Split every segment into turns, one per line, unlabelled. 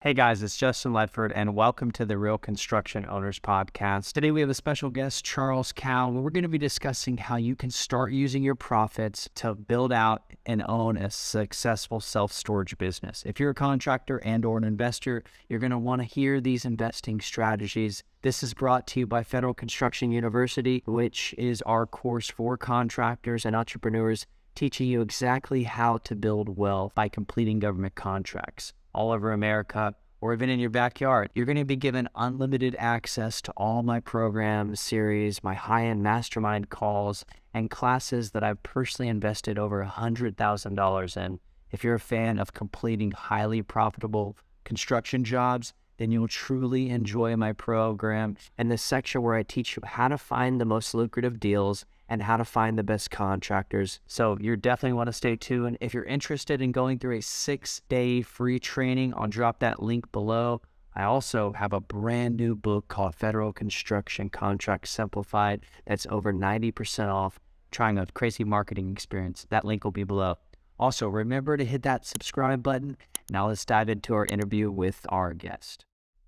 Hey guys, it's Justin Ledford, and welcome to the Real Construction Owners Podcast. Today we have a special guest, Charles Kao, and we're going to be discussing how you can start using your profits to build out and own a successful self-storage business. If you're a contractor and or an investor, you're going to want to hear these investing strategies. This is brought to you by Federal Construction University, which is our course for contractors and entrepreneurs, teaching you exactly how to build wealth by completing government contracts all over America, or even in your backyard. You're going to be given unlimited access to all my programs, series, my high-end mastermind calls, and classes that I've personally invested over $100,000 in. If you're a fan of completing highly profitable construction jobs, then you'll truly enjoy my program and the section where I teach you how to find the most lucrative deals and how to find the best contractors. So you definitely want to stay tuned. If you're interested in going through a 6-day free training, I'll drop that link below. I also have a brand new book called Federal Construction Contract Simplified that's over 90% off, trying a crazy marketing experience. That link will be below. Also, remember to hit that subscribe button. Now let's dive into our interview with our guest.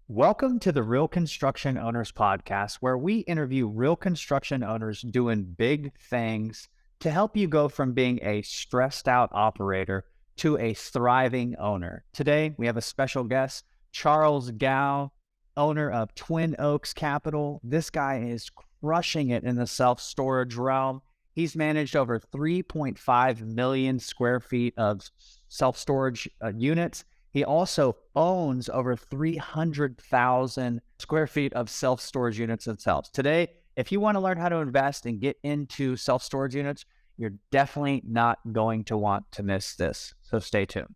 Welcome to the Real Construction Owners Podcast, where we interview real construction owners doing big things to help you go from being a stressed out operator to a thriving owner. Today, we have a special guest, Charles Kao, owner of Twin Oaks Capital. This guy is crushing it in the self-storage realm. He's managed over 3.5 million square feet of self-storage units. He also owns over 300,000 square feet of self-storage units themselves. Today, if you want to learn how to invest and get into self-storage units, you're definitely not going to want to miss this. So stay tuned.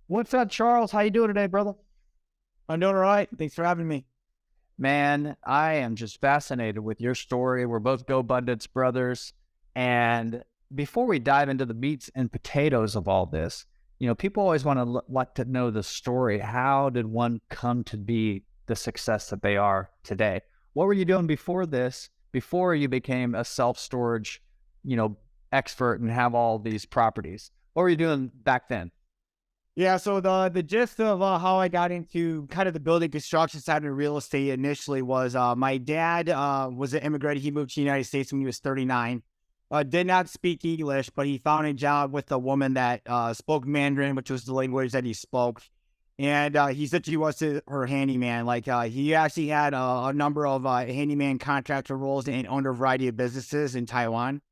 What's up, Charles? How you doing today, brother?
I'm doing all right. Thanks for having me.
Man, I am just fascinated with your story. We're both Go Abundance brothers. And before we dive into the meats and potatoes of all this, people always want to like to know the story. How did one come to be the success that they are today? What were you doing before this, before you became a self-storage, expert and have all these properties? What were you doing back then?
Yeah, so the gist of how I got into kind of the building construction side of real estate initially was my dad was an immigrant. He moved to the United States when he was 39. Did not speak English, but he found a job with a woman that spoke Mandarin, which was the language that he spoke. And he said she was her handyman. He actually had a number of handyman contractor roles and owned a variety of businesses in Taiwan,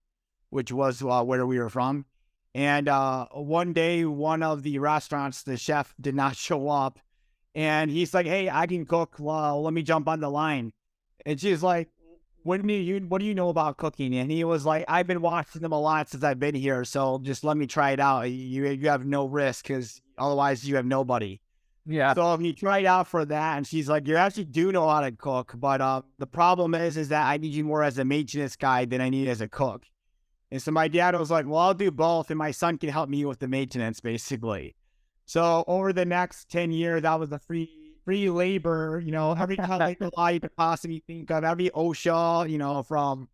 which was where we were from. And one day, one of the restaurants, the chef did not show up. And he's like, "Hey, I can cook. Let me jump on the line." And she's like, what do you know about cooking? And he was like, "I've been watching them a lot since I've been here, so just let me try it out. You have no risk because otherwise you have nobody."
Yeah.
So he tried out for that, and she's like, "You actually do know how to cook, but the problem is that I need you more as a maintenance guy than I need as a cook." And so my dad was like, "Well, I'll do both, and my son can help me with the maintenance, basically." So over the next 10 years, that was a free labor, every kind of law you could possibly think of, every OSHA, from,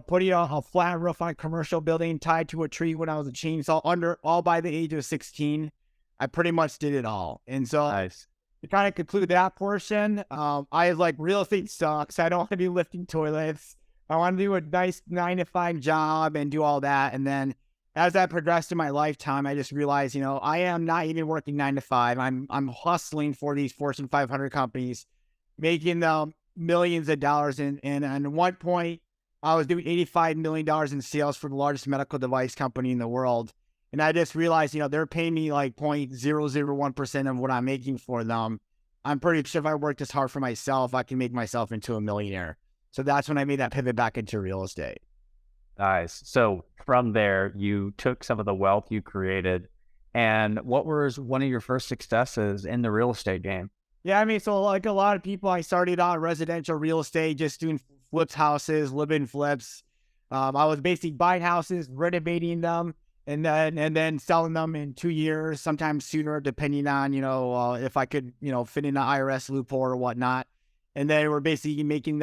putting a flat roof on a commercial building tied to a tree when I was a chainsaw all by the age of 16. I pretty much did it all. And so
Nice.
to kind of conclude that portion, I was like, real estate sucks. I don't want to be lifting toilets. I want to do a nice 9-to-5 job and do all that. And then as I progressed in my lifetime, I just realized, I am not even working 9-to-5. I'm hustling for these Fortune 500 companies, making them millions of dollars. And at one point, I was doing $85 million in sales for the largest medical device company in the world. And I just realized, they're paying me like 0.001% of what I'm making for them. I'm pretty sure if I worked this hard for myself, I can make myself into a millionaire. So that's when I made that pivot back into real estate.
Nice. So from there, you took some of the wealth you created, and what was one of your first successes in the real estate game?
Yeah, so like a lot of people, I started out residential real estate, just doing flips houses, live-in flips. I was basically buying houses, renovating them, and then selling them in 2 years, sometimes sooner, depending on, if I could, fit in the IRS loophole or whatnot. And then we're basically making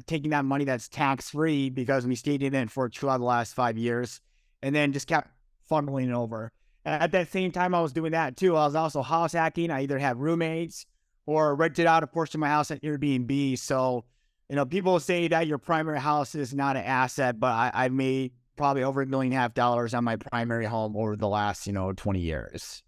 taking that money that's tax-free because we stayed in it for 2 out of the last 5 years, and then just kept funneling it over. At that same time, I was doing that too. I was also house hacking. I either had roommates or rented out a portion of my house at Airbnb. So, people say that your primary house is not an asset, but I made probably over $1.5 million on my primary home over the last, 20 years.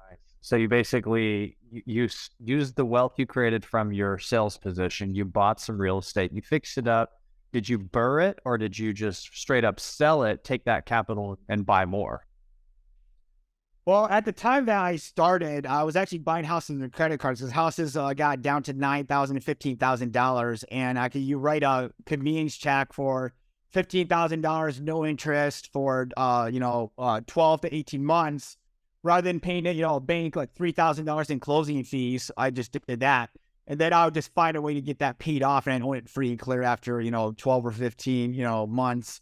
Nice. So you basically used the wealth you created from your sales position. You bought some real estate, you fixed it up. Did you burr it, or did you just straight up sell it, take that capital and buy more?
Well, at the time that I started, I was actually buying houses and credit cards because houses got down to $9,000 and $15,000, and you write a convenience check for $15,000, no interest for 12 to 18 months, rather than paying a bank like $3,000 in closing fees. I just did that, and then I would just find a way to get that paid off, and I own it free and clear after 12 or 15 months.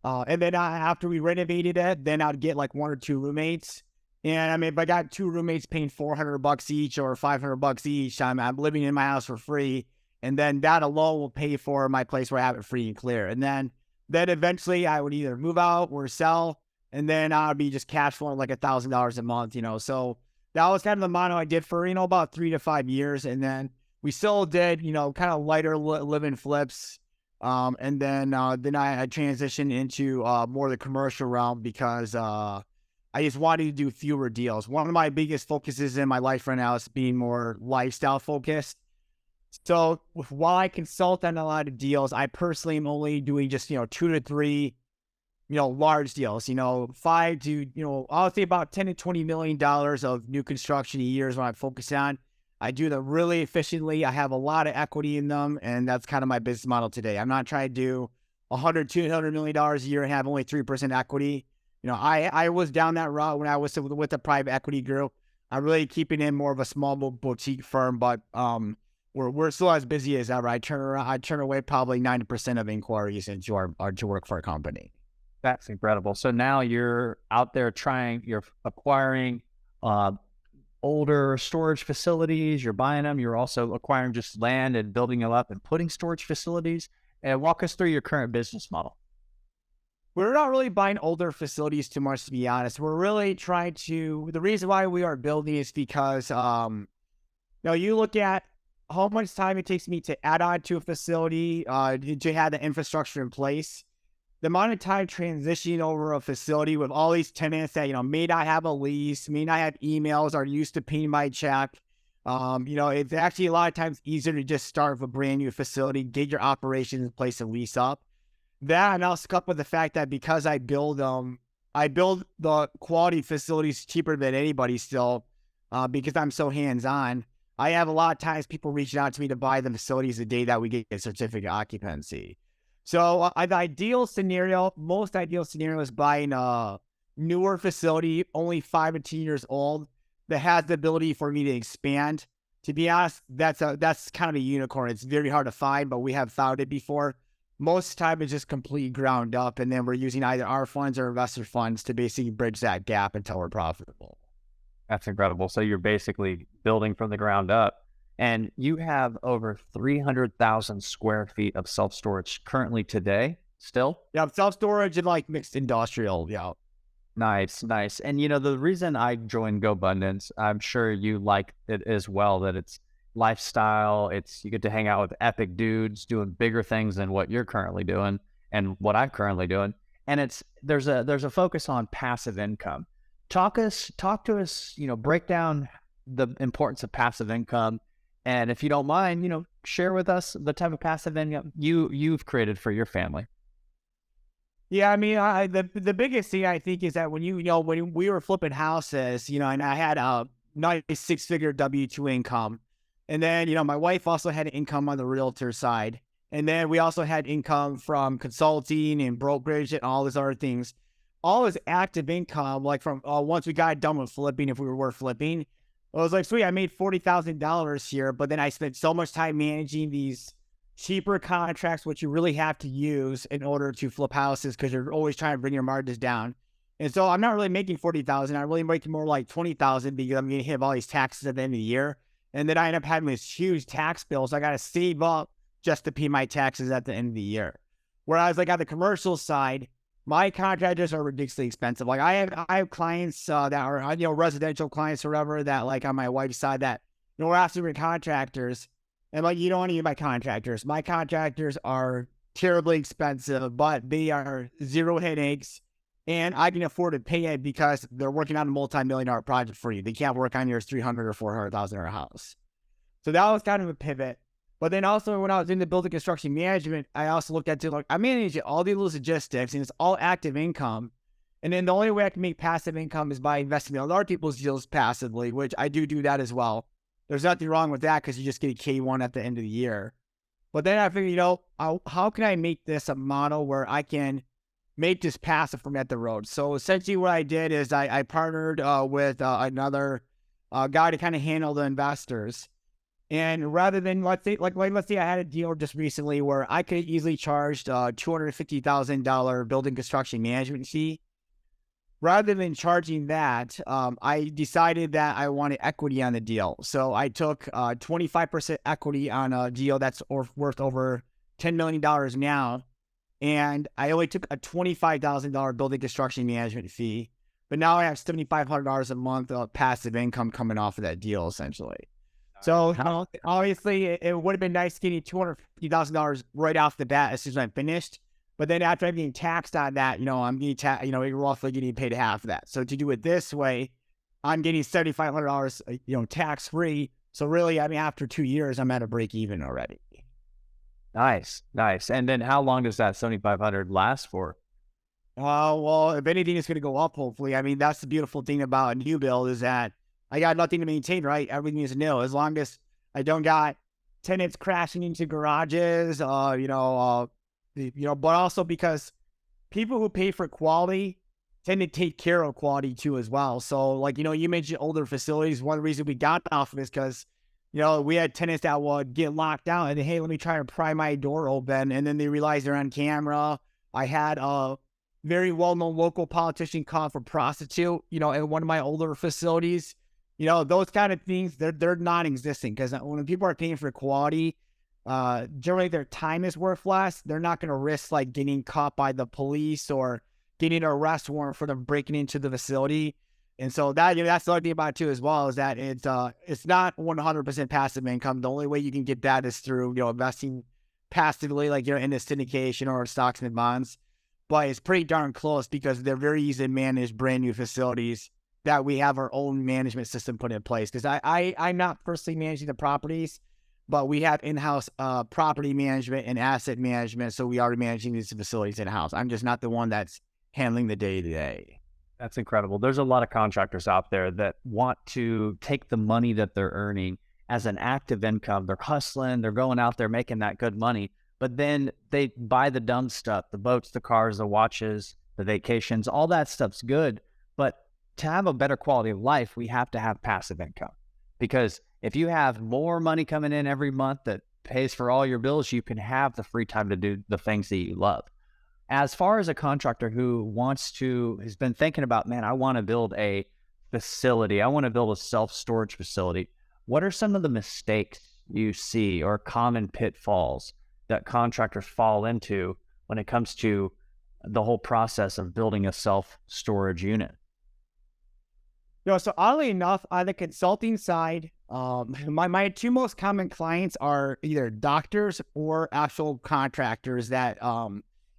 And then after we renovated it, then I'd get like one or two roommates. And I mean, if I got two roommates paying $400 each or $500 each, I'm living in my house for free. And then that alone will pay for my place where I have it free and clear. And then eventually I would either move out or sell. And then I'd be just cash flowing like $1,000 a month, So that was kind of the motto I did for, about 3 to 5 years. And then we still did, kind of lighter living flips. And then I transitioned into more of the commercial realm because I just wanted to do fewer deals. One of my biggest focuses in my life right now is being more lifestyle focused. So while I consult on a lot of deals, I personally am only doing just, 2 to 3, large deals, 5 to, I'll say about 10 to $20 million of new construction a year is what I focus on. I do them really efficiently. I have a lot of equity in them, and that's kind of my business model today. I'm not trying to do $100, $200 million a year and have only 3% equity. I was down that route when I was with a private equity group. I'm really keeping in more of a small boutique firm, but we're still as busy as ever. I turn away probably 90% of inquiries into our to work for a company.
That's incredible. So now you're out there you're acquiring older storage facilities. You're buying them. You're also acquiring just land and building them up and putting storage facilities. And walk us through your current business model.
We're not really buying older facilities too much, to be honest. We're really the reason why we are building is because, you look at how much time it takes me to add on to a facility, to have the infrastructure in place. The amount of time transitioning over a facility with all these tenants that, may not have a lease, may not have emails, are used to paying my check. It's actually a lot of times easier to just start with a brand new facility, get your operations in place and lease up. That, and I'll coupled with the fact that because I build the quality facilities cheaper than anybody still, because I'm so hands-on. I have a lot of times people reaching out to me to buy the facilities the day that we get a certificate of occupancy. So the most ideal scenario is buying a newer facility, only 5 to 10 years old, that has the ability for me to expand. To be honest, that's kind of a unicorn. It's very hard to find, but we have found it before. Most of the time, it's just complete ground up, and then we're using either our funds or investor funds to basically bridge that gap until we're profitable.
That's incredible. So you're basically building from the ground up, and you have over 300,000 square feet of self-storage currently today still?
Yeah, self-storage and like mixed industrial, yeah.
Nice. And the reason I joined GoBundance, I'm sure you like it as well, that it's lifestyle. You get to hang out with epic dudes doing bigger things than what you're currently doing and what I'm currently doing. And there's a focus on passive income. Talk to us, break down the importance of passive income. And if you don't mind, share with us the type of passive income you've created for your family.
Yeah, I mean, the biggest thing I think is that when when we were flipping houses, and I had a nice 6-figure W-2 income. And then, my wife also had income on the realtor side. And then we also had income from consulting and brokerage and all these other things. All this active income, like from once we got done with flipping, if we were flipping, I was like, sweet, I made $40,000 here. But then I spent so much time managing these cheaper contracts, which you really have to use in order to flip houses because you're always trying to bring your margins down. And so I'm not really making $40,000. I'm really making more like $20,000 because I'm going to hit all these taxes at the end of the year. And then I end up having this huge tax bill. So I got to save up just to pay my taxes at the end of the year. Whereas like on the commercial side, my contractors are ridiculously expensive. Like I have clients that are residential clients or whatever that like on my wife's side that we're asking for contractors, and like you don't want to use my contractors. My contractors are terribly expensive, but they are zero headaches, and I can afford to pay it because they're working on a multi-million-dollar project for you. They can't work on your 300 or 400,000 house. So that was kind of a pivot. But then also when I was into building construction management, I also looked at it like I manage all the logistics and it's all active income. And then the only way I can make passive income is by investing in other people's deals passively, which I do that as well. There's nothing wrong with that because you just get a K1 at the end of the year. But then I figured, how can I make this a model where I can make this passive from at the road? So essentially what I did is I partnered with another guy to kind of handle the investors. And rather than, let's say I had a deal just recently where I could easily charge $250,000 building construction management fee. Rather than charging that, I decided that I wanted equity on the deal. So I took 25% equity on a deal that's worth over $10 million now. And I only took a $25,000 building construction management fee. But now I have $7,500 a month of passive income coming off of that deal, essentially. So obviously, it would have been nice getting $250,000 right off the bat as soon as I'm finished. But then after I'm getting taxed on that, I'm getting you're roughly getting paid half of that. So to do it this way, I'm getting $7,500, tax free. So really, after 2 years, I'm at a break even already.
Nice. And then how long does that 7,500 last for?
Well, if anything, it's going to go up. Hopefully, that's the beautiful thing about a new build is that I got nothing to maintain, right? Everything is new. As long as I don't got tenants crashing into garages, but also because people who pay for quality tend to take care of quality too as well. So you mentioned older facilities. One reason we got off of it is because, we had tenants that would get locked out and hey, let me try to pry my door open. And then they realize they're on camera. I had a very well-known local politician caught for prostitute, in one of my older facilities. Those kind of things, they're non-existent because when people are paying for quality, generally their time is worth less. They're not going to risk getting caught by the police or getting an arrest warrant for them breaking into the facility. And so that that's the other thing about it too as well is that it's not 100% passive income. The only way you can get that is through investing passively in a syndication or stocks and bonds. But it's pretty darn close because they're very easy to manage brand new facilities that we have our own management system put in place. Because I'm not personally managing the properties, but we have in-house property management and asset management. So we are managing these facilities in-house. I'm just not the one that's handling the day-to-day.
That's incredible. There's a lot of contractors out there that want to take the money that they're earning as an active income. They're hustling, they're going out there making that good money, but then they buy the dumb stuff, the boats, the cars, the watches, the vacations, all that stuff's good. But to have a better quality of life, we have to have passive income. Because if you have more money coming in every month that pays for all your bills, you can have the free time to do the things that you love. As far as a contractor who has been thinking about, man, I want to build a facility, I want to build a self-storage facility, what are some of the mistakes you see or common pitfalls that contractors fall into when it comes to the whole process of building a self-storage unit?
So oddly enough, on the consulting side, my two most common clients are either doctors or actual contractors that,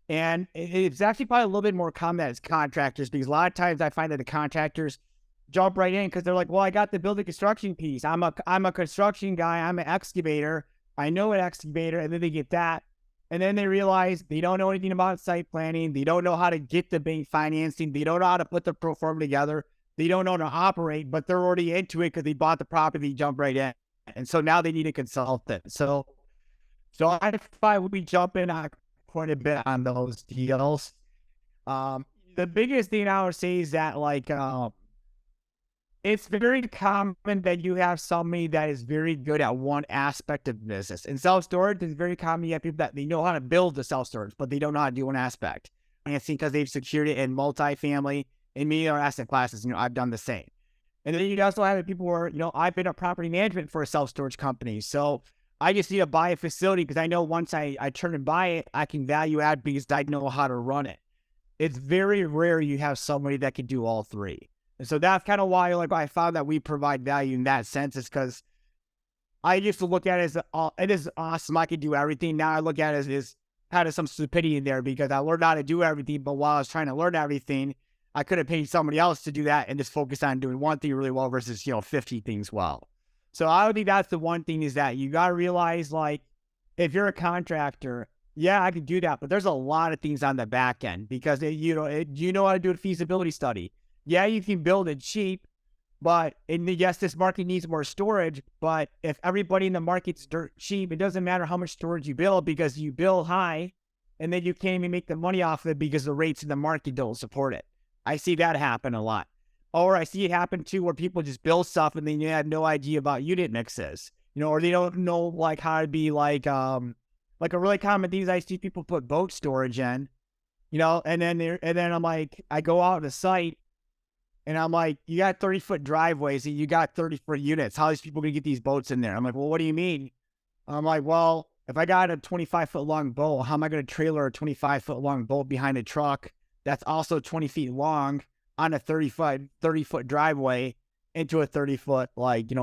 and it's actually probably a little bit more common as contractors because a lot of times I find that the contractors jump right in because they're like, well, I got the building construction piece. I'm a construction guy. I'm an excavator. I know an excavator. And then they get that. And then they realize they don't know anything about site planning. They don't know how to get the bank financing. They don't know how to put the pro forma together. They don't know how to operate, but they're already into it because they bought the property, jump right in. And so now they need a consultant. So I find we jump in quite a bit on those deals. The biggest thing I would say is that it's very common that you have somebody that is very good at one aspect of business. In self-storage, it's very common you have people that they know how to build the self-storage, but they don't know how to do one aspect. And it's because they've secured it in multifamily and many other asset classes. I've done the same. And then you also have people where, I've been a property management for a self-storage company. So I just need to buy a facility because I know once I turn and buy it, I can value add because I know how to run it. it's very rare you have somebody that can do all three. And so that's kind of why, like, I found that we provide value in that sense, is because I used to look at it as, it is awesome, I can do everything. Now I look at it as kind of some stupidity in there, because I learned how to do everything, but while I was trying to learn everything, I could have paid somebody else to do that and just focus on doing one thing really well versus, 50 things well. So I would think that's the one thing, is that you got to realize, like, if you're a contractor, yeah, I can do that, but there's a lot of things on the back end, because you know how to do a feasibility study. Yeah, you can build it cheap, but yes, this market needs more storage. But if everybody in the market's dirt cheap, it doesn't matter how much storage you build, because you build high, and then you can't even make the money off of it because the rates in the market don't support it. I see that happen a lot. Or I see it happen too, where people just build stuff and then you have no idea about unit mixes, or they don't know like how to be like a really common thing is I see people put boat storage in, and then I'm like, I go out to site and I'm like, you got 30-foot driveways and you got 30-foot units. How are these people gonna get these boats in there? I'm like, well, what do you mean? I'm like, well, if I got a 25-foot long boat, how am I gonna trailer a 25-foot long boat behind a truck that's also 20 feet long on a 30-foot driveway into a 30-foot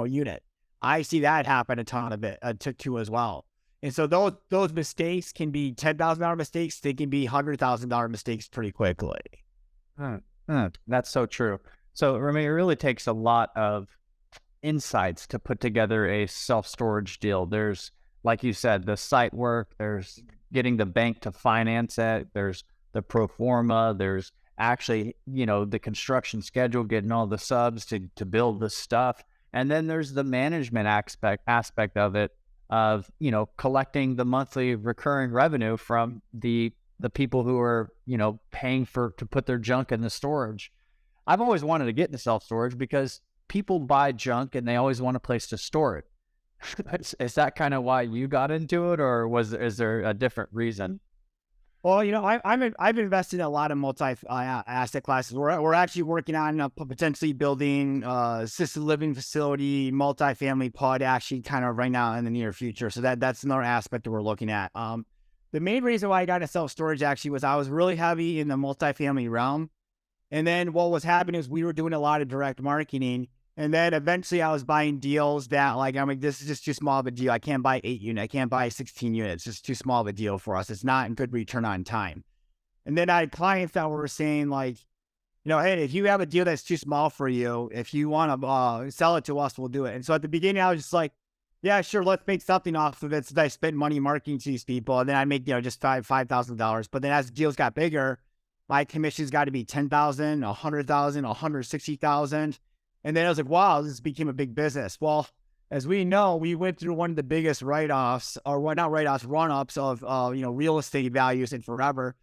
unit? I see that happen a ton of it too as well. And so those mistakes can be $10,000 mistakes. They can be $100,000 mistakes pretty quickly.
That's so true. So, I mean, it really takes a lot of insights to put together a self-storage deal. There's, like you said, the site work, there's getting the bank to finance it, there's the pro forma, there's actually, the construction schedule, getting all the subs to build the stuff. And then there's the management aspect of it, of, collecting the monthly recurring revenue from the people who are, paying to put their junk in the storage. I've always wanted to get into self-storage because people buy junk and they always want a place to store it. Is that kind of why you got into it, or is there a different reason?
Well, I've invested in a lot of multi asset classes. We're actually working on potentially building assisted living facility, multifamily pod, actually kind of right now in the near future. So that's another aspect that we're looking at. The main reason why I got into self-storage actually was I was really heavy in the multifamily realm. And then what was happening is we were doing a lot of direct marketing. And then eventually I was buying deals that I'm like, this is just too small of a deal. I can't buy 8 units. I can't buy 16 units. It's just too small of a deal for us. It's not a good return on time. And then I had clients that were saying like, hey, if you have a deal that's too small for you, if you want to sell it to us, we'll do it. And so at the beginning, I was just like, yeah, sure, let's make something off of it. So I spent money marketing to these people. And then I make, just $5,000. But then as the deals got bigger, my commissions got to be $10,000, $100,000, $160,000. And then I was like, wow, this became a big business. Well, as we know, we went through one of the biggest run-ups of, real estate values in forever.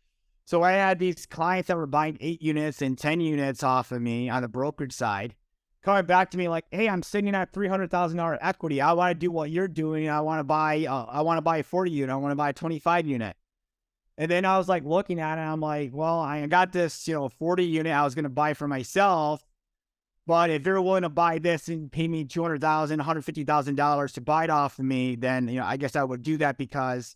So I had these clients that were buying 8 units and 10 units off of me on the brokerage side, coming back to me like, hey, I'm sitting at $300,000 equity. I want to do what you're doing. I want to buy a 40 unit. I want to buy a 25 unit. And then I was like looking at it. I'm like, well, I got this, 40 unit I was going to buy for myself. But if you're willing to buy this and pay me $200,000, $150,000 to buy it off of me, then, I guess I would do that, because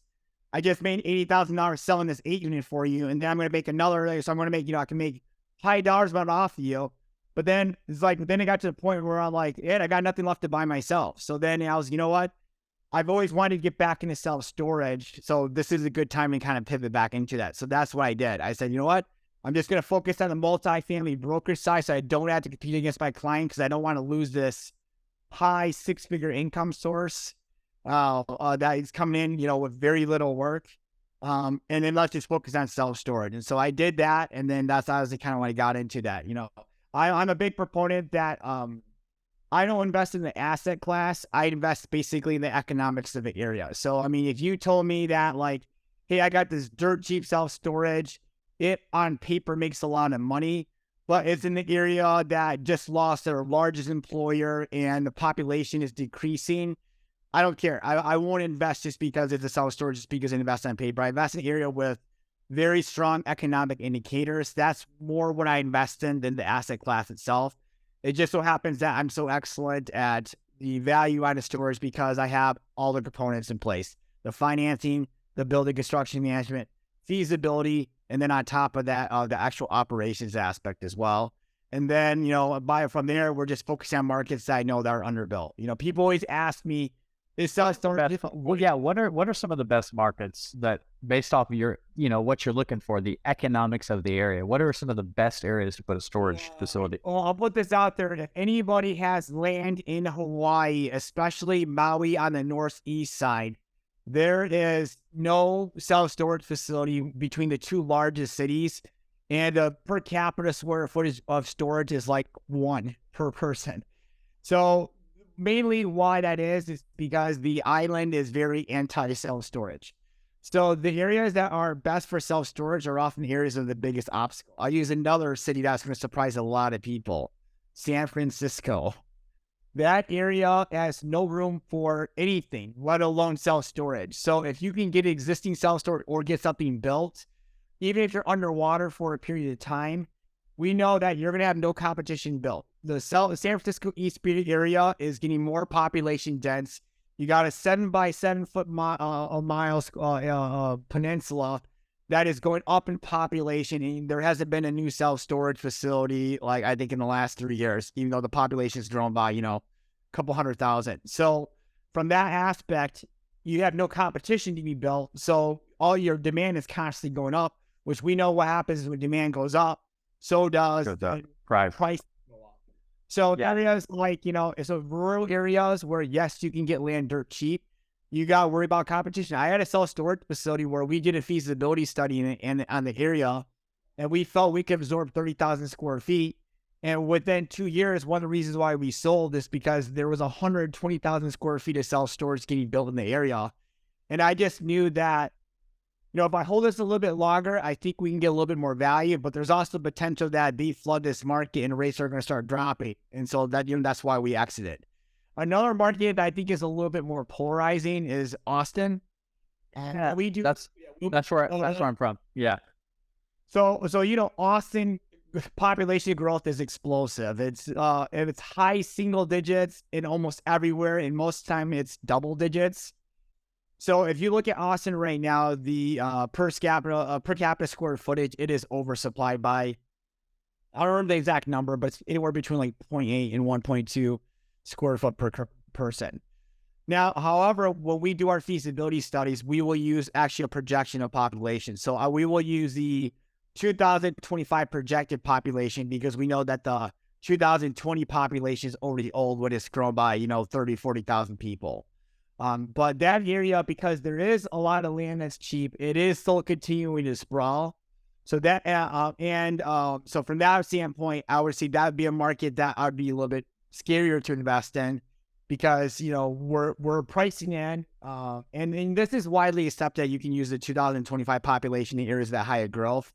I just made $80,000 selling this 8 unit for you. And then I'm going to make another. So I'm going to make, I can make high dollars amount off of you. But then then it got to the point where I'm like, I got nothing left to buy myself. So then I was, what? I've always wanted to get back into self-storage. So this is a good time to kind of pivot back into that. So that's what I did. I said, you know what? I'm just going to focus on the multifamily brokerage side, so I don't have to compete against my client, because I don't want to lose this high 6-figure income source that is coming in, with very little work. And then let's just focus on self-storage. And so I did that. And then that's obviously kind of when I got into that. I'm a big proponent that I don't invest in the asset class. I invest basically in the economics of the area. So, I mean, if you told me that like, hey, I got this dirt cheap self-storage, it on paper makes a lot of money, but it's in the area that just lost their largest employer and the population is decreasing, I don't care. I won't invest just because it's a self-storage, just because I invest on paper. I invest in an area with very strong economic indicators. That's more what I invest in than the asset class itself. It just so happens that I'm so excellent at the value out of storage because I have all the components in place: the financing, the building construction management, feasibility, And then on top of that, the actual operations aspect as well. And then, from there, we're just focusing on markets that I know that are underbuilt. People always ask me, is self-storage?
Well, yeah. What are some of the best markets that, based off of your, what you're looking for, the economics of the area? What are some of the best areas to put a storage facility?
Well, I'll put this out there. If anybody has land in Hawaii, especially Maui on the northeast side, there is no self-storage facility between the two largest cities, and the per capita square footage of storage is like 1 per person. So mainly why that is because the island is very anti-self-storage. So the areas that are best for self-storage are often areas of the biggest obstacle. I'll use another city that's going to surprise a lot of people. San Francisco. That area has no room for anything, let alone self-storage. So if you can get existing self-storage or get something built, even if you're underwater for a period of time, we know that you're going to have no competition built. The San Francisco East Bay area is getting more population dense. You got a 7 by 7 foot miles peninsula that is going up in population, and there hasn't been a new self-storage facility, like I think in the last 3 years, even though the population has grown by, a couple 100,000. So from that aspect, you have no competition to be built. So all your demand is constantly going up, which we know what happens when demand goes up, so does price go up. So areas like, it's a rural areas where, yes, you can get land dirt cheap. You got to worry about competition. I had a self-storage facility where we did a feasibility study on the area, and we felt we could absorb 30,000 square feet. And within 2 years, one of the reasons why we sold is because there was 120,000 square feet of self-storage getting built in the area. And I just knew that, if I hold this a little bit longer, I think we can get a little bit more value, but there's also potential that they flood this market and rates are going to start dropping. And so that's why we exited. Another market that I think is a little bit more polarizing is Austin. And we do.
That's where I'm from. Yeah.
So Austin population growth is explosive. It's high single digits in almost everywhere, and most of the time it's double digits. So if you look at Austin right now, the per capita square footage, it is oversupplied by, I don't remember the exact number, but it's anywhere between like 0.8 and 1.2 square foot per person. Now, however, when we do our feasibility studies, we will use actually a projection of population. So we will use the 2025 projected population because we know that the 2020 population is already old when it's grown by, 30, 40,000 people. But that area, because there is a lot of land that's cheap, it is still continuing to sprawl. So that, so from that standpoint, I would say that would be a market that I'd be a little bit scarier to invest in because, we're pricing in, and this is widely accepted. You can use the 2025 population in areas that higher growth.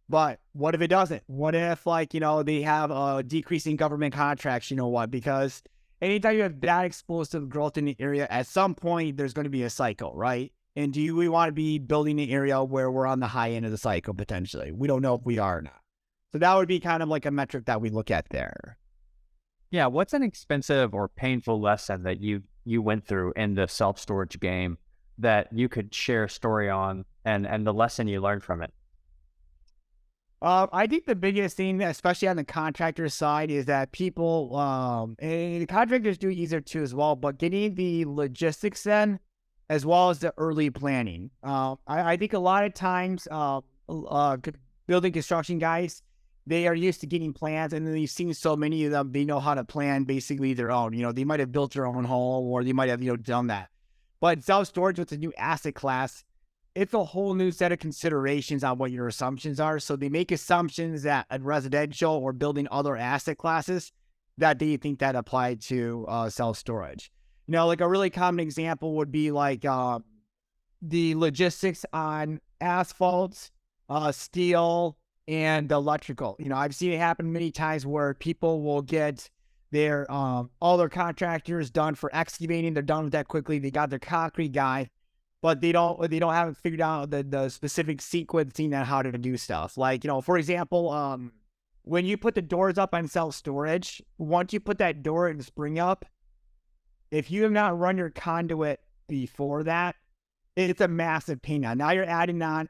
But what if it doesn't? What if, they have a decreasing government contracts, because anytime you have that explosive growth in the area, at some point, there's going to be a cycle, right? And do we want to be building an area where we're on the high end of the cycle, potentially? We don't know if we are or not. So that would be kind of like a metric that we look at there.
Yeah. What's an expensive or painful lesson that you went through in the self-storage game that you could share a story on and the lesson you learned from it?
I think the biggest thing, especially on the contractor side, is that people, and the contractors do easier too as well, but getting the logistics in, as well as the early planning. I think a lot of times, building construction guys, they are used to getting plans, and then you've seen so many of them, they know how to plan basically their own. They might have built their own home, or they might have, done that. But self-storage with a new asset class, it's a whole new set of considerations on what your assumptions are. So they make assumptions that in residential or building other asset classes that they think that apply to self-storage. Like a really common example would be like the logistics on asphalt, steel, and electrical. I've seen it happen many times where people will get their all their contractors done for excavating. They're done with that quickly. They got their concrete guy, but they haven't figured out the specific sequencing on how to do stuff. Like, for example, when you put the doors up on self-storage, once you put that door and spring up, if you have not run your conduit before that, it's a massive pain. Now you're adding on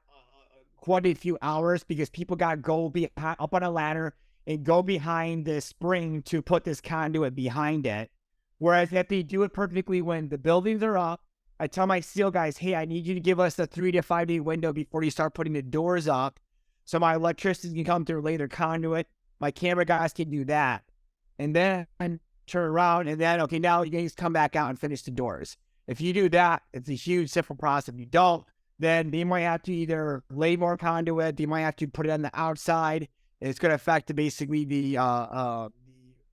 quite a few hours because people got to go up on a ladder and go behind the spring to put this conduit behind it. Whereas if they do it perfectly when the buildings are up, I tell my steel guys, hey, I need you to give us a 3 to 5 day window before you start putting the doors up. So my electricians can come through, lay their conduit. My camera guys can do that. And then turn around and then, okay, now you guys come back out and finish the doors. If you do that, it's a huge, simple process. If you don't, then they might have to either lay more conduit, they might have to put it on the outside. It's going to affect basically the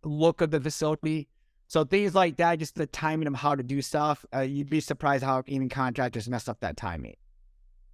look of the facility. So things like that, just the timing of how to do stuff, you'd be surprised how even contractors mess up that timing.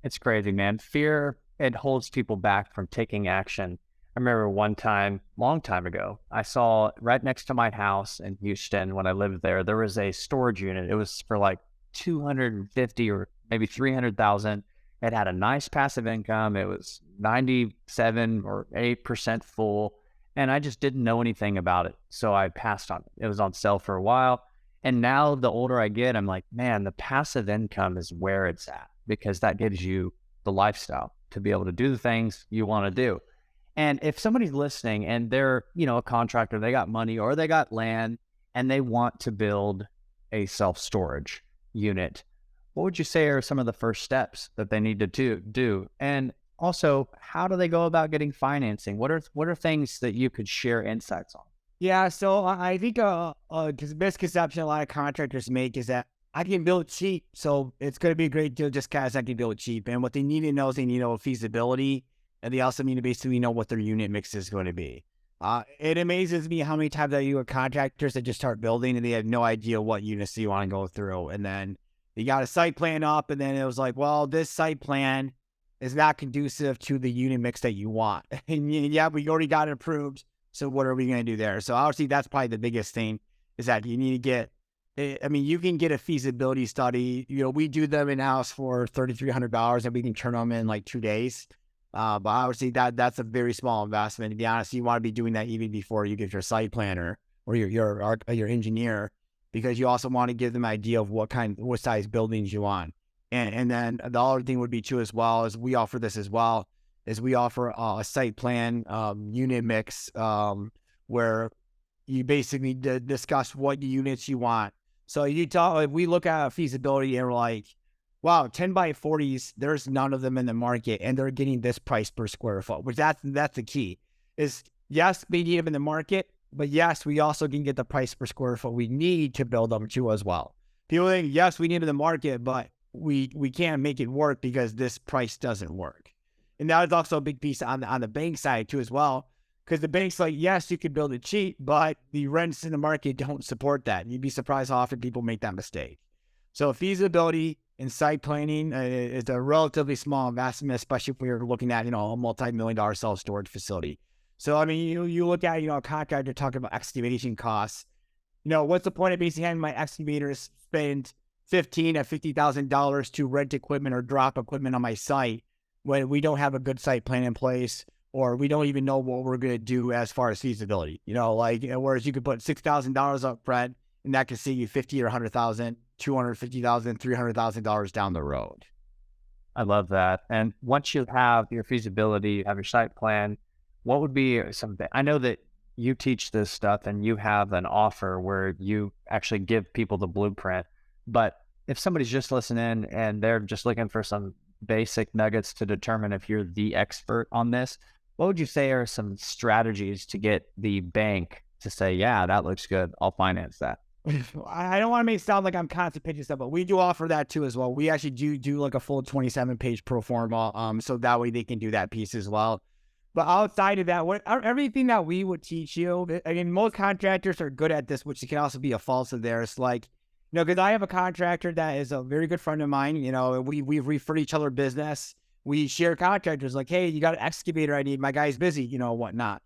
It's crazy, man. Fear, it holds people back from taking action. I remember one time, long time ago, I saw right next to my house in Houston when I lived there, there was a storage unit. It was for like 250 or maybe 300,000. It had a nice passive income. It was 97 or 8% full. And I just didn't know anything about it. So I passed on it. It was on sale for a while. And now the older I get, I'm like, man, the passive income is where it's at because that gives you the lifestyle to be able to do the things you want to do. And if somebody's listening and they're, a contractor, they got money or they got land and they want to build a self-storage unit, what would you say are some of the first steps that they need to do? And also, how do they go about getting financing? What are things that you could share insights on?
Yeah, so I think the misconception a lot of contractors make is that I can build cheap, so it's going to be a great deal just because I can build cheap. And what they need to know is they need to know feasibility, and they also need to basically know what their unit mix is going to be. It amazes me how many times I deal with contractors that just start building and they have no idea what units you want to go through. And then you got a site plan up, and then it was like, well, this site plan is not conducive to the unit mix that you want. And yeah, we already got it approved. So what are we going to do there? So obviously that's probably the biggest thing is that you need to get, you can get a feasibility study. We do them in-house for $3,300 and we can turn them in like 2 days. But obviously that's a very small investment. To be honest, you want to be doing that even before you get your site planner or your engineer, because you also want to give them an idea of what size buildings you want. And then the other thing would be too as well is we offer this as well is we offer a site plan unit mix where you basically discuss what units you want. So if we look at feasibility and we're like, wow, 10 by 40s, there's none of them in the market and they're getting this price per square foot, which that's the key is yes, we need them in the market, but yes, we also can get the price per square foot we need to build them too as well. People think, yes, we need them in the market, but we can't make it work because this price doesn't work. And that is also a big piece on the bank side too as well, because the bank's like, yes, you could build it cheap, but the rents in the market don't support that. And you'd be surprised how often people make that mistake. So feasibility and site planning is a relatively small investment, especially if we're looking at, a multi-million-dollar self-storage facility. So, you look at, a contractor talking about excavation costs. What's the point of basically having my excavators spend $15,000 to $50,000 to rent equipment or drop equipment on my site when we don't have a good site plan in place, or we don't even know what we're going to do as far as feasibility? Whereas you could put $6,000 up front and that could save you $50,000 or $100,000, $250,000, $300,000 down the road.
I love that. And once you have your feasibility, you have your site plan, what would be something? I know that you teach this stuff and you have an offer where you actually give people the blueprint. But if somebody's just listening and they're just looking for some basic nuggets to determine if you're the expert on this, what would you say are some strategies to get the bank to say, yeah, that looks good, I'll finance that?
I don't want to make it sound like I'm constantly pitching stuff, but we do offer that too as well. We actually do like a full 27-page pro forma, so that way they can do that piece as well. But outside of that, everything that we would teach you, most contractors are good at this, which can also be a fault of theirs. Like, because I have a contractor that is a very good friend of mine. We refer each other business. We share contractors like, hey, you got an excavator I need. My guy's busy, whatnot.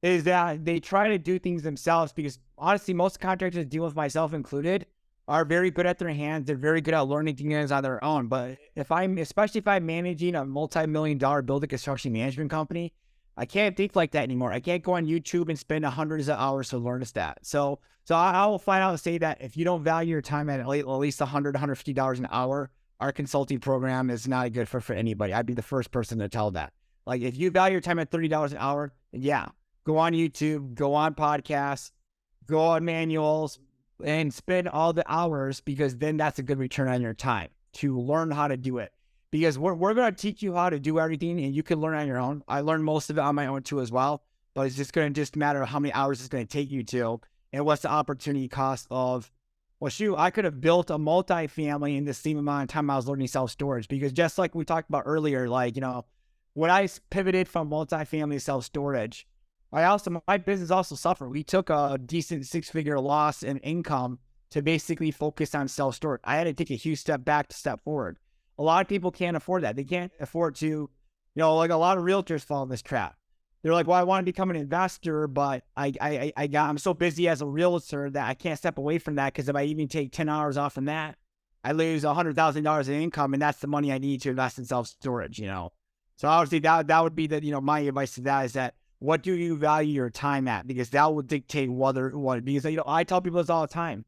Is that they try to do things themselves because honestly, most contractors, deal with myself included, are very good at their hands. They're very good at learning things on their own. But especially if I'm managing a multi-million-dollar building construction management company, I can't think like that anymore. I can't go on YouTube and spend hundreds of hours to learn a stat. So I will flat out say that if you don't value your time at least $100, $150 an hour, our consulting program is not a good fit for anybody. I'd be the first person to tell that. Like, if you value your time at $30 an hour, then yeah, go on YouTube, go on podcasts, go on manuals, and spend all the hours, because then that's a good return on your time to learn how to do it. Because we're going to teach you how to do everything, and you can learn on your own. I learned most of it on my own too as well, but it's just going to just matter how many hours it's going to take you to, and what's the opportunity cost of, well, shoot, I could have built a multifamily in the same amount of time I was learning self-storage. Because just like we talked about earlier, like, when I pivoted from multifamily to self-storage, my business also suffered. We took a decent 6-figure loss in income to basically focus on self-storage. I had to take a huge step back to step forward. A lot of people can't afford that. They can't afford to, like a lot of realtors fall in this trap. They're like, well, I want to become an investor, but I'm so busy as a realtor that I can't step away from that, because if I even take 10 hours off from that, I lose $100,000 in income, and that's the money I need to invest in self-storage, So obviously that would be my advice to that is that, what do you value your time at? Because that will dictate because I tell people this all the time.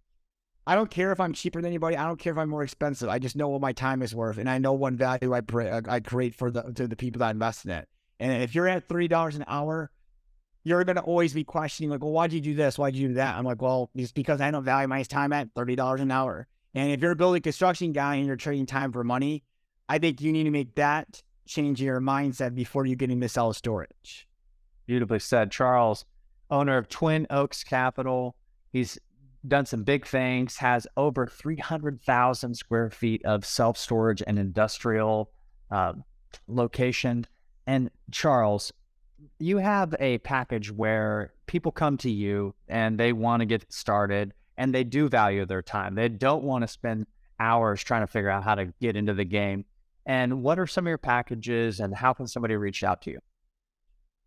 I don't care if I'm cheaper than anybody. I don't care if I'm more expensive. I just know what my time is worth, and I know what value I create to the people that invest in it. And if you're at $30 an hour, you're going to always be questioning, like, well, why'd you do this? Why'd you do that? I'm like, well, it's because I don't value my time at $30 an hour. And if you're a building construction guy and you're trading time for money, I think you need to make that change in your mindset before you get into self-storage.
Beautifully said. Charles, owner of Twin Oaks Capital. He's done some big things, has over 300,000 square feet of self-storage and industrial location. And Charles, you have a package where people come to you and they want to get started, and they do value their time. They don't want to spend hours trying to figure out how to get into the game. And what are some of your packages, and how can somebody reach out to you?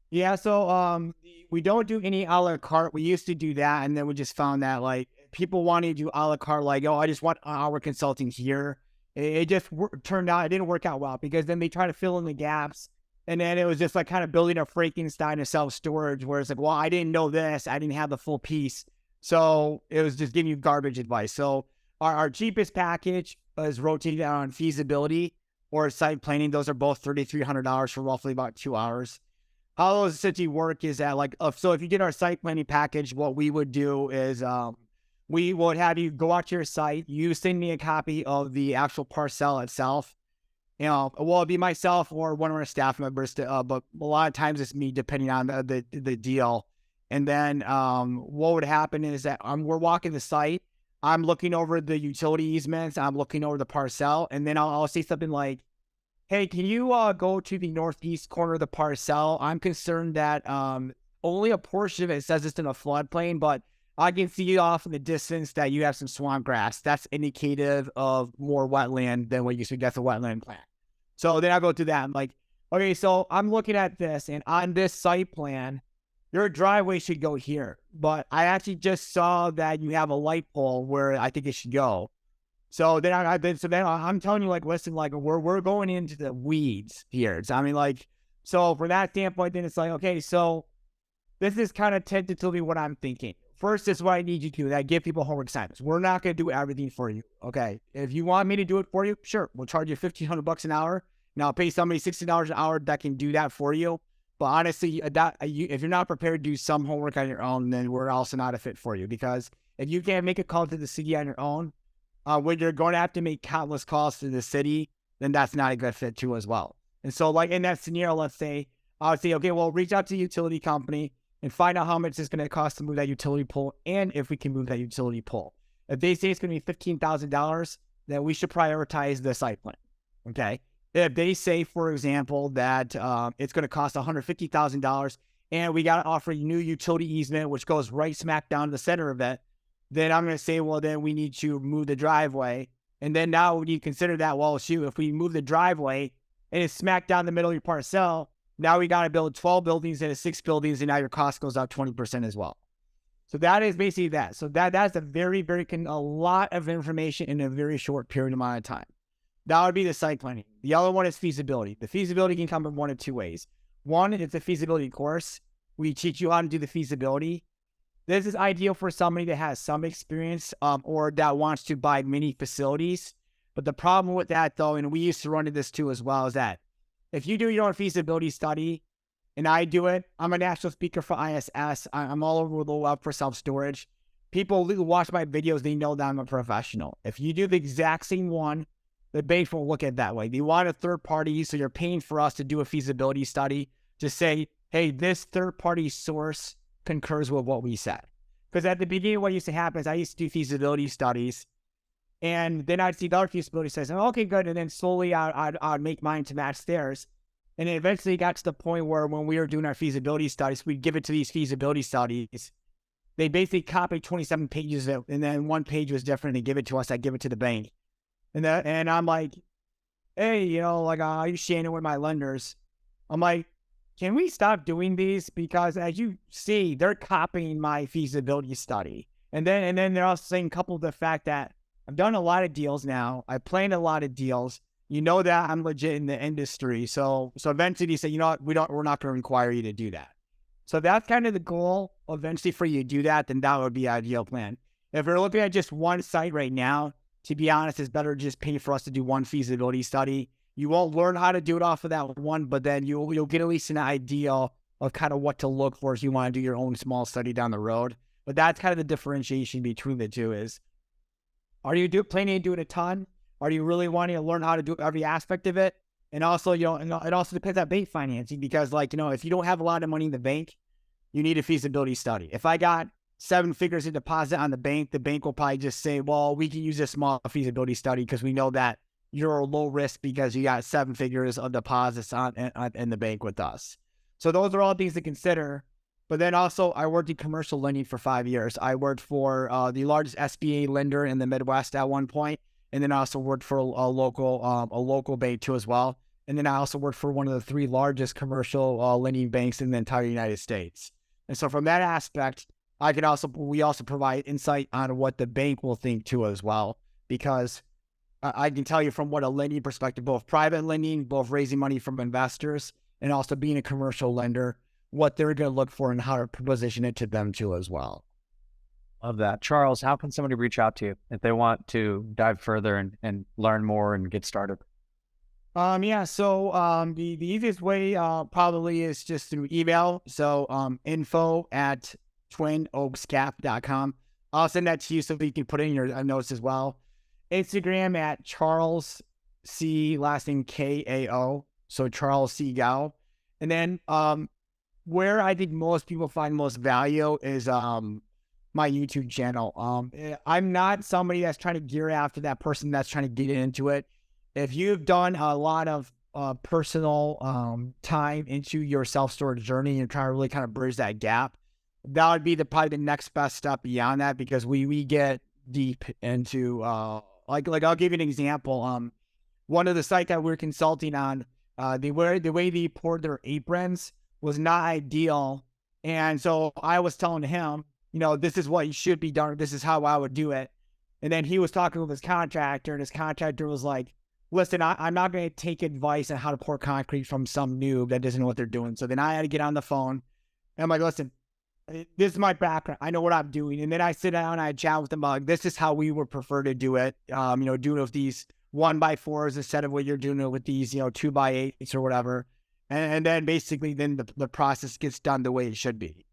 Yeah, so we don't do any a la carte. We used to do that, and then we just found that, like, people wanting to do a la carte, like, oh, I just want hour consulting here. It just turned out, it didn't work out well, because then they try to fill in the gaps, and then it was just like kind of building a Frankenstein of self-storage, where it's like, well, I didn't know this, I didn't have the full piece, so it was just giving you garbage advice. So our cheapest package is rotated on feasibility or site planning. Those are both $3,300 for roughly about 2 hours. How those essentially work is that, like, so if you get our site planning package, what we would do is we would have you go out to your site. You send me a copy of the actual parcel itself. Well, it'd be myself or one of our staff members, but a lot of times it's me, depending on the deal. And then what would happen is that we're walking the site. I'm looking over the utility easements. I'm looking over the parcel, and then I'll say something like, hey, can you go to the northeast corner of the parcel? I'm concerned that only a portion of it says it's in a floodplain, but I can see off in the distance that you have some swamp grass. That's indicative of more wetland than what you suggest a wetland plan. So then I go to that. I'm like, okay, so I'm looking at this, and on this site plan, your driveway should go here. But I actually just saw that you have a light pole where I think it should go. So then I'm telling you, like, listen, like, we're going into the weeds here. So, I mean, like, so from that standpoint, then it's like, okay, so this is kind of tentatively what I'm thinking. First, this is what I need you to do. I give people homework assignments. We're not going to do everything for you. Okay. If you want me to do it for you, sure. We'll charge you $1,500 an hour. Now, I'll pay somebody $60 an hour that can do that for you. But honestly, if you're not prepared to do some homework on your own, then we're also not a fit for you. Because if you can't make a call to the city on your own, when you're going to have to make countless calls to the city, then that's not a good fit too as well. And so, like, in that scenario, let's say, I would say, okay, well, reach out to the utility company and find out how much it's going to cost to move that utility pole, and if we can move that utility pole. If they say it's going to be $15,000, then we should prioritize the site plan. Okay. If they say, for example, that it's going to cost $150,000 and we got to offer a new utility easement, which goes right smack down the center of it, then I'm going to say, well, then we need to move the driveway. And then now we need to consider that, well, shoot, if we move the driveway and it's smack down the middle of your parcel, now we got to build 12 buildings and 6 buildings, and now your cost goes up 20% as well. So that is basically that. So that's a a lot of information in a very short period amount of time. That would be the site planning. The other one is feasibility. The feasibility can come in one of two ways. One, it's a feasibility course. We teach you how to do the feasibility. This is ideal for somebody that has some experience or that wants to buy mini facilities. But the problem with that, though, and we used to run into this too as well, is that if you do your own feasibility study and I do it, I'm a national speaker for ISS. I'm all over the web for self-storage. People who watch my videos, they know that I'm a professional. If you do the exact same one, the bank won't look at it that way. They want a third party, so you're paying for us to do a feasibility study to say, hey, this third party source concurs with what we said. Because at the beginning, what used to happen is I used to do feasibility studies, and then I'd see the other feasibility studies, and okay, good, and then slowly I'd make mine to match theirs. And it eventually got to the point where when we were doing our feasibility studies, we'd give it to these feasibility studies. They basically copied 27 pages of it, and then one page was different. They give it to us. I give it to the bank. And I'm like, hey, I used to share it with my lenders. I'm like, can we stop doing these? Because as you see, they're copying my feasibility study. And then they're also saying, coupled with the fact that I've done a lot of deals now. I planned a lot of deals. You know that I'm legit in the industry. So eventually they say, you know what, we're not going to require you to do that. So that's kind of the goal eventually for you to do that, then that would be an ideal plan. If you're looking at just one site right now, to be honest, it's better just pay for us to do one feasibility study. You won't learn how to do it off of that one, but then you'll get at least an idea of kind of what to look for if you want to do your own small study down the road. But that's kind of the differentiation between the two is, are you planning to do it a ton? Are you really wanting to learn how to do every aspect of it? And also, it also depends on bank financing because, if you don't have a lot of money in the bank, you need a feasibility study. If I got 7 figures in deposit on the bank will probably just say, well, we can use a small feasibility study because we know that you're low risk because you got 7 figures of deposits in the bank with us. So those are all things to consider. But then also, I worked in commercial lending for 5 years. I worked for the largest SBA lender in the Midwest at one point. And then I also worked for a local bank too as well. And then I also worked for one of the 3 largest commercial lending banks in the entire United States. And so from that aspect, we also provide insight on what the bank will think too as well. Because I can tell you from what a lending perspective, both private lending, both raising money from investors, and also being a commercial lender, what they're going to look for and how to position it to them too as well.
Love that. Charles, how can somebody reach out to you if they want to dive further and learn more and get started?
So the easiest way probably is just through email. So info@twinoakscap.com. I'll send that to you so you can put it in your notes as well. Instagram at Charles C, last name Kao. So Charles C Kao. And then where I think most people find most value is my YouTube channel. I'm not somebody that's trying to gear after that person that's trying to get into it. If you've done a lot of personal time into your self-storage journey and you're trying to really kind of bridge that gap, that would be probably the next best step beyond that, because we get deep into like I'll give you an example. One of the sites that we're consulting on, the way they poured their aprons was not ideal, and so I was telling him, this is what you should be done. This is how I would do it. And then he was talking with his contractor, and his contractor was like, listen, I'm not going to take advice on how to pour concrete from some noob that doesn't know what they're doing. So then I had to get on the phone. And I'm like, listen, this is my background. I know what I'm doing. And then I sit down and I chat with them about, this is how we would prefer to do it. Doing it with these 1x4s instead of what you're doing it with these, 2x8s or whatever. And then basically then the process gets done the way it should be.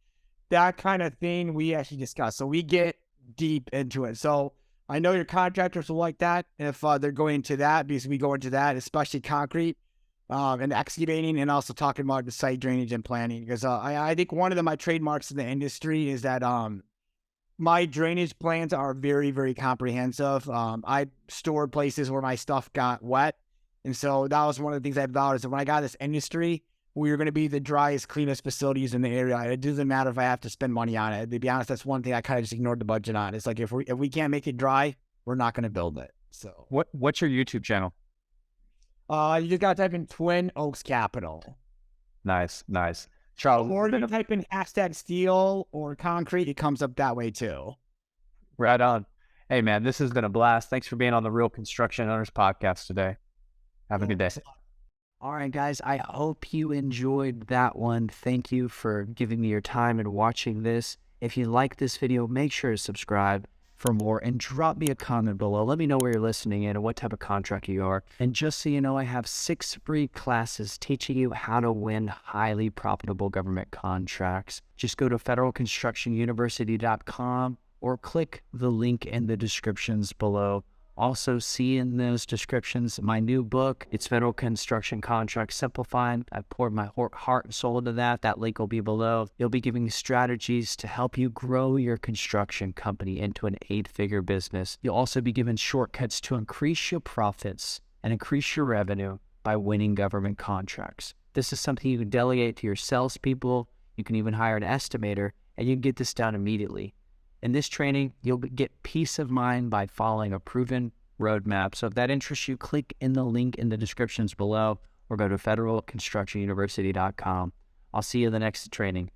That kind of thing we actually discuss. So we get deep into it. So I know your contractors will like that if they're going into that, because we go into that, especially concrete and excavating, and also talking about the site drainage and planning. Because I think one of my trademarks in the industry is that my drainage plans are very, very comprehensive. I stored places where my stuff got wet. And so that was one of the things I vowed, is that when I got this industry, we were going to be the driest, cleanest facilities in the area. It doesn't matter if I have to spend money on it. To be honest, that's one thing I kind of just ignored the budget on. It's like, if we can't make it dry, we're not going to build it. So
what's your YouTube channel?
You just got to type in Twin Oaks Capital.
Nice. Charles,
or you type in #steel or concrete, it comes up that way too.
Right on. Hey man, this has been a blast. Thanks for being on the Real Construction Owners podcast today. Have a good day. All right, guys, I hope you enjoyed that one. Thank you for giving me your time and watching this. If you like this video, make sure to subscribe. for more and drop me a comment below. Let me know where you're listening in and what type of contractor you are. And just so you know, I have 6 free classes teaching you how to win highly profitable government contracts. Just go to federalconstructionuniversity.com or click the link in the descriptions below. Also, see in those descriptions my new book. It's Federal Construction Contract Simplified. I poured my heart and soul into that. That link will be below. You'll be giving strategies to help you grow your construction company into an 8-figure business. You'll also be given shortcuts to increase your profits and increase your revenue by winning government contracts. This is something you can delegate to your salespeople. You can even hire an estimator, and you can get this done immediately. In this training, you'll get peace of mind by following a proven roadmap. So if that interests you, click in the link in the descriptions below or go to federalconstructionuniversity.com. I'll see you in the next training.